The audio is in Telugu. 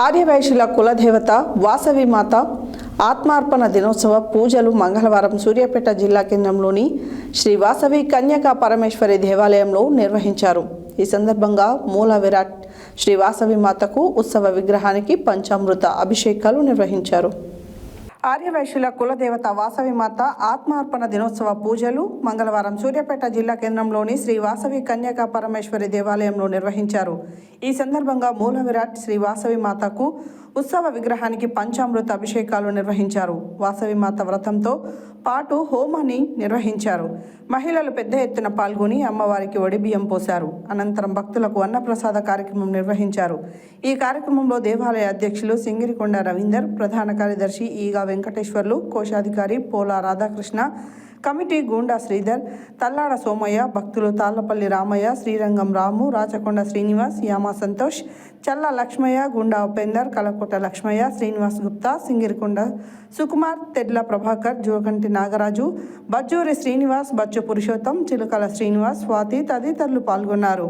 ఆర్యవైశ్యుల కులదేవత వాసవి మాత ఆత్మార్పణ దినోత్సవ పూజలు మంగళవారం సూర్యాపేట జిల్లా కేంద్రంలోని శ్రీ వాసవి కన్యకా పరమేశ్వరి దేవాలయంలో నిర్వహించారు. ఈ సందర్భంగా మూల విరాట్ శ్రీ వాసవి మాతకు ఉత్సవ విగ్రహానికి పంచామృత అభిషేకాలు నిర్వహించారు. ఆర్యవైశ్యుల కులదేవత వాసవి మాత ఆత్మార్పణ దినోత్సవ పూజలు మంగళవారం సూర్యాపేట జిల్లా కేంద్రంలోని శ్రీ వాసవి కన్యకా పరమేశ్వరి దేవాలయంలో నిర్వహించారు. ఈ సందర్భంగా మూల విరాట్ శ్రీ వాసవి మాతకు ఉత్సవ విగ్రహానికి పంచామృత అభిషేకాలు నిర్వహించారు. వాసవి మాత వ్రతంతో పాటు హోమాన్ని నిర్వహించారు. మహిళలు పెద్ద ఎత్తున పాల్గొని అమ్మవారికి ఒడిబియ్యం పోశారు. అనంతరం భక్తులకు అన్నప్రసాద కార్యక్రమం నిర్వహించారు. ఈ కార్యక్రమంలో దేవాలయ అధ్యక్షులు సింగిరికొండ రవీందర్, ప్రధాన కార్యదర్శి ఈగా వెంకటేశ్వర్లు, కోశాధికారి పోలా రాధాకృష్ణ, కమిటీ గూండా శ్రీధర్, తల్లాడ సోమయ్య, భక్తులు తాళ్లపల్లి రామయ్య, శ్రీరంగం రాము, రాచకొండ శ్రీనివాస్, యామా సంతోష్, చల్ల లక్ష్మయ్య, గుండా ఉపేందర్, కలకోట లక్ష్మయ్య, శ్రీనివాస్ గుప్తా, సింగిరికొండ సుకుమార్, తెడ్ల ప్రభాకర్, జోగంటి నాగరాజు, బజ్జూరి శ్రీనివాస్, బచ్చు పురుషోత్తం, చిలుకల శ్రీనివాస్, స్వాతి తదితరులు పాల్గొన్నారు.